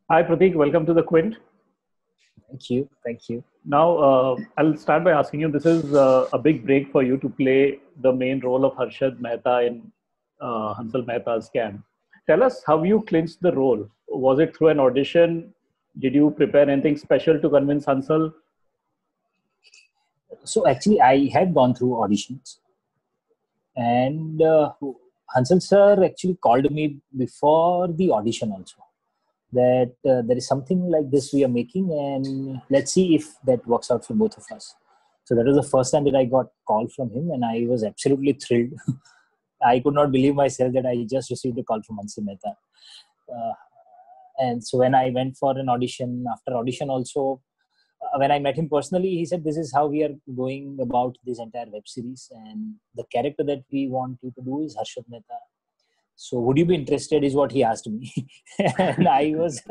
Hi, Prateek. Welcome to the Quint. Thank you. Thank you. Now, I'll start by asking you, this is a big break for you to play the main role of Harshad Mehta in Hansal Mehta's Scam. Tell us how you clinched the role. Was it through an audition? Did you prepare anything special to convince Hansal? So actually, I had gone through auditions, and Hansal sir actually called me before the audition also. That there is something like this we are making, and let's see if that works out for both of us. So that was the first time that I got call from him, and I was absolutely thrilled. I could not believe myself that I just received a call from Hansal Mehta. Uh, and so when I went for an audition, after audition also, when I met him personally, he said, "This is how we are going about this entire web series, and the character that we want you to do is Harshad Mehta. So would you be interested?" Is what he asked me, and I was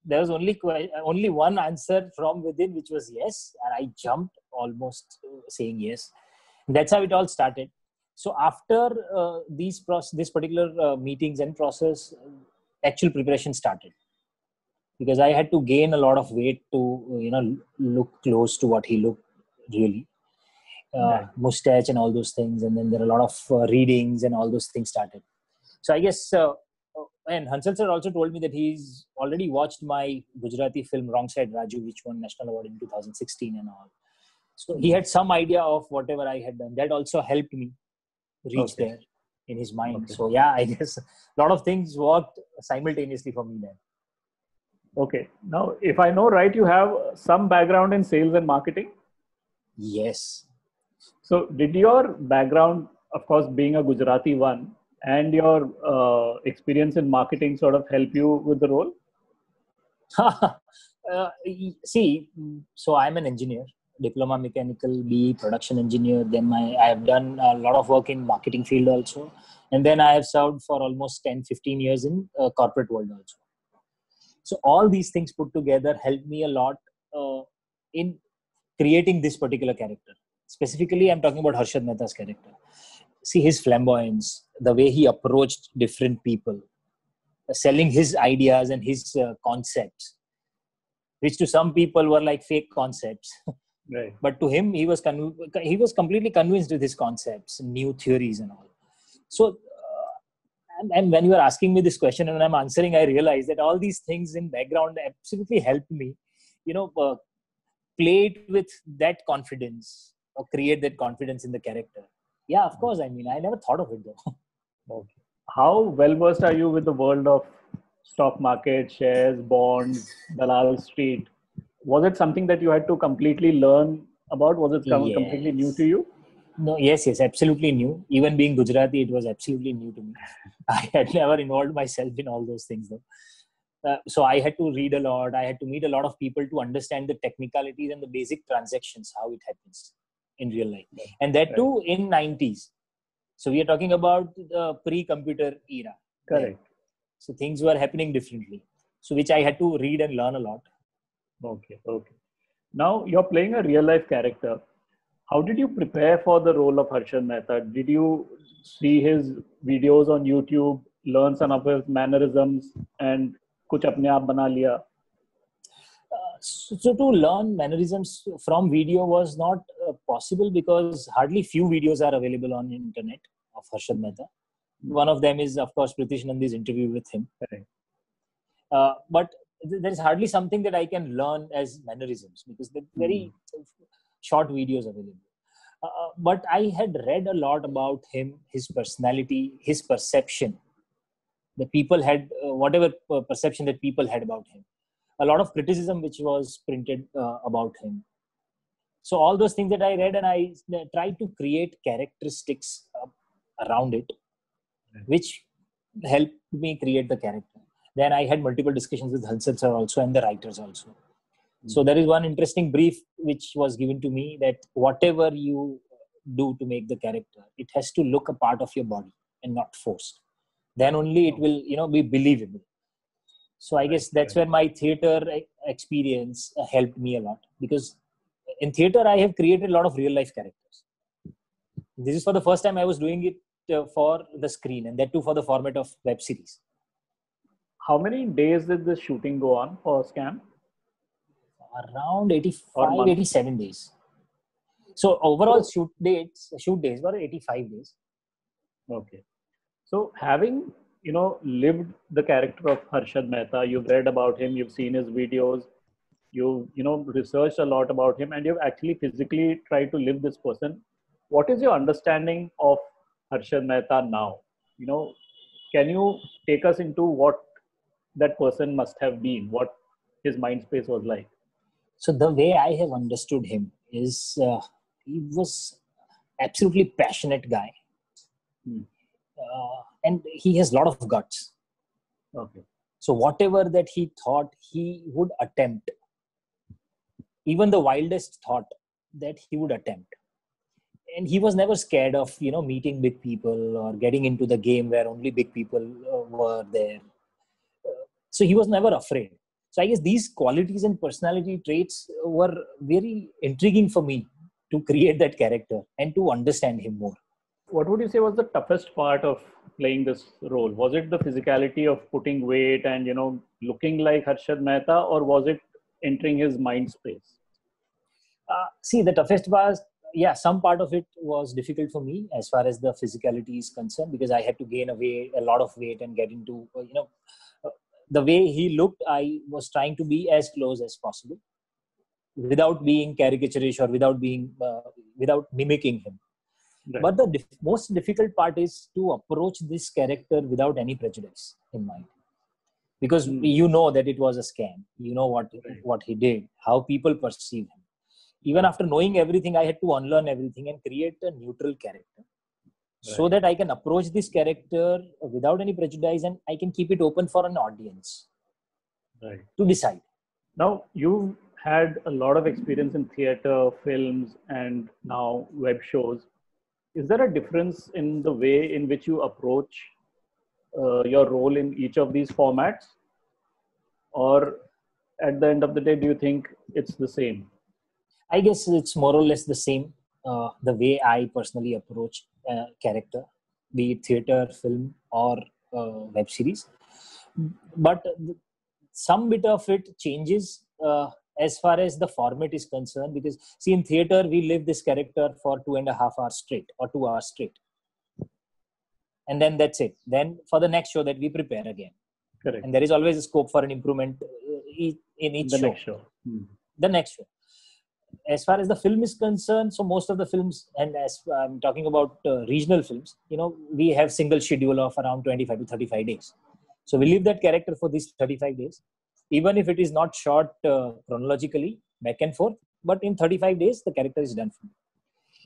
there was only one answer from within, which was yes, and I jumped almost saying yes. And that's how it all started. So after this particular meetings and process, actual preparation started because I had to gain a lot of weight to look close to what he looked really. Right. Mustache and all those things, and then there are a lot of readings and all those things started. So I guess, and Hansal sir also told me that he's already watched my Gujarati film Wrong Side Raju, which won National Award in 2016 and all. So he had some idea of whatever I had done. That also helped me reach Okay. there in his mind. Okay. So yeah, I guess a lot of things worked simultaneously for me then. Okay. Now, if I know right, you have some background in sales and marketing. Yes. So, did your background, of course, being a Gujarati one, and your experience in marketing sort of help you with the role? See, so I'm an engineer, diploma mechanical, B production engineer. Then I have done a lot of work in marketing field also. And then I have served for almost 10, 15 years in corporate world also. So all these things put together helped me a lot in creating this particular character. Specifically, I'm talking about Harshad Mehta's character. See his flamboyance, the way he approached different people, selling his ideas and his concepts, which to some people were like fake concepts. Right. But to him, he was completely convinced with his concepts, new theories, and all. So, and when you are asking me this question and I'm answering, I realize that all these things in background absolutely helped me, play it with that confidence or create that confidence in the character. Yeah, of course. I mean, I never thought of it though. Okay. How well versed are you with the world of stock market, shares, bonds, Dalal Street? Was it something that you had to completely learn about? Was it completely new to Yes. you? No, yes, absolutely new. Even being Gujarati, it was absolutely new to me. I had never involved myself in all those things though. So I had to read a lot. I had to meet a lot of people to understand the technicalities and the basic transactions, how it happens in real life. And that Right. too in 90s. So we are talking about the pre-computer era. Then. Correct. So things were happening differently. So which I had to read and learn a lot. Okay. Okay. Now you're playing a real life character. How did you prepare for the role of Harshad Mehta? Did you see his videos on YouTube, learn some of his mannerisms, and कुछ अपने आप बना लिया? So to learn mannerisms from video was not possible because hardly few videos are available on internet of Harshad Mehta. One of them is, of course, Pritish Nandi's interview with him. Correct. But there is hardly something that I can learn as mannerisms because they're very short videos available. But I had read a lot about him, his personality, his perception. The people had whatever perception that people had about him. A lot of criticism which was printed about him. So all those things that I read and I tried to create characteristics around it, which helped me create the character. Then I had multiple discussions with Hansal sir also and the writers also. So there is one interesting brief which was given to me that whatever you do to make the character, it has to look a part of your body and not forced. Then only it will, be believable. So I guess that's where my theater experience helped me a lot because in theater I have created a lot of real life characters. This is for the first time I was doing it for the screen and that too for the format of web series. How many days did the shooting go on for Scam? Around Or 85, months? 87 days. So overall So, shoot days were 85 days. okay. So having, lived the character of Harshad Mehta, you've read about him, you've seen his videos, you've, researched a lot about him, and you've actually physically tried to live this person. What is your understanding of Harshad Mehta now? Can you take us into what that person must have been, what his mind space was like? So the way I have understood him is he was absolutely passionate guy, Hmm. and he has a lot of guts. Okay. So whatever that he thought, he would attempt. Even the wildest thought that he would attempt. And he was never scared of meeting big people or getting into the game where only big people were there. So he was never afraid. So I guess these qualities and personality traits were very intriguing for me to create that character and to understand him more. What would you say was the toughest part of playing this role? Was it the physicality of putting weight and looking like Harshad Mehta, or was it entering his mind space? See, the toughest was, yeah, some part of it was difficult for me as far as the physicality is concerned, because I had to gain a lot of weight and get into, uh, the way he looked. I was trying to be as close as possible without being caricaturish or without mimicking him. Right. But the most difficult part is to approach this character without any prejudice in mind, because you know that it was a scam. You know what he did, how people perceive him. Even after knowing everything, I had to unlearn everything and create a neutral character, so that I can approach this character without any prejudice, and I can keep it open for an audience to decide. Now, you had a lot of experience in theater, films, and now web shows. Is there a difference in the way in which you approach your role in each of these formats? Or at the end of the day, do you think it's the same? I guess it's more or less the same, the way I personally approach a character, be it theater, film, or web series. But some bit of it changes as far as the format is concerned, because see, in theater we live this character for 2.5 hours straight or 2 hours straight, and then that's it. Then for the next show that we prepare again. Correct. And there is always a scope for an improvement in each show. Next show. The next show. As far as the film is concerned, so most of the films, and as I'm talking about regional films, we have single schedule of around 25 to 35 days. So we leave that character for these 35 days, even if it is not shot chronologically back and forth, but in 35 days, the character is done for me.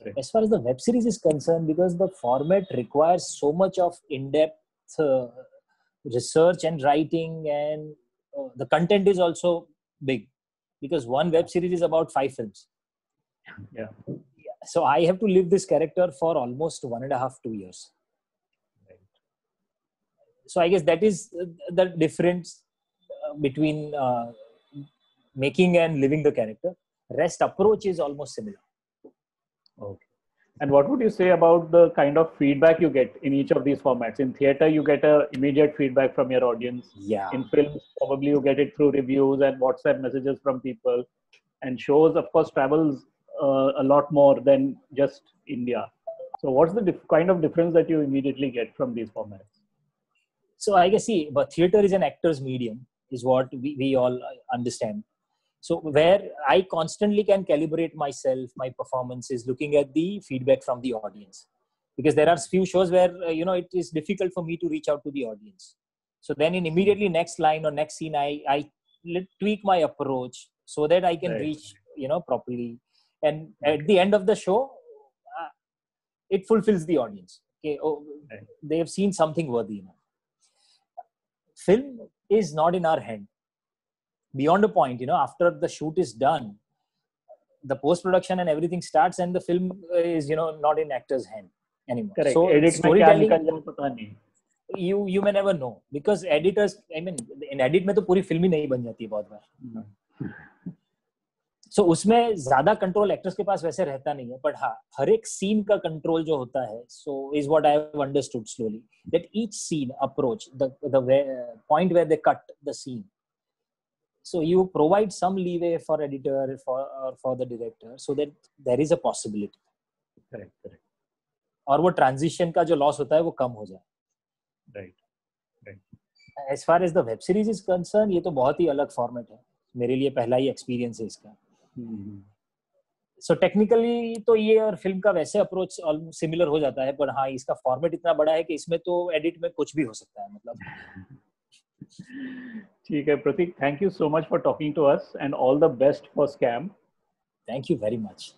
Right. As far as the web series is concerned, because the format requires so much of in-depth research and writing, and the content is also big, because one web series is about 5 films. Yeah. So I have to live this character for almost 1.5 to 2 years. Right. So I guess that is the difference between making and living the character. Rest approach is almost similar. Okay. And what would you say about the kind of feedback you get in each of these formats? In theater, you get a immediate feedback from your audience. Yeah. In films, probably you get it through reviews and WhatsApp messages from people. And shows, of course, travels a lot more than just India. So what's the kind of difference that you immediately get from these formats? So I guess, see, but theater is an actor's medium, is what we all understand. So where I constantly can calibrate myself, my performance is looking at the feedback from the audience, because there are few shows where it is difficult for me to reach out to the audience. So then in immediately next line or next scene, I tweak my approach so that I can reach properly, and at the end of the show, it fulfills the audience. Okay, they have seen something worthy. Film is not in our hand. Beyond a point, after the shoot is done, the post-production and everything starts, and the film is, not in actor's hand anymore. Correct. So storytelling, you may never know, because editors, in edit mein to puri film hi nahi ban jati hai bahut baar. सो उसमें ज्यादा control actors के पास वैसे रहता नहीं है, but हाँ हर एक scene का कंट्रोल जो होता है, so is what I have understood slowly, that each scene approach the point where they cut the scene, so you provide some leeway for editor for the director so that there is a possibility. Correct. और वो transition का जो loss होता है वो कम हो जाए. Right. As far as the web series is concerned, ये तो बहुत ही अलग फॉर्मेट है, मेरे लिए पहला ही एक्सपीरियंस है इसका. सो टेक्निकली तो ये और फिल्म का वैसे अप्रोच ऑलमोस्ट सिमिलर हो जाता है, पर हाँ इसका फॉर्मेट इतना बड़ा है कि इसमें तो एडिट में कुछ भी हो सकता है, मतलब. ठीक है Prateek, thank you so much for talking to us and all the best for scam. Thank you very much.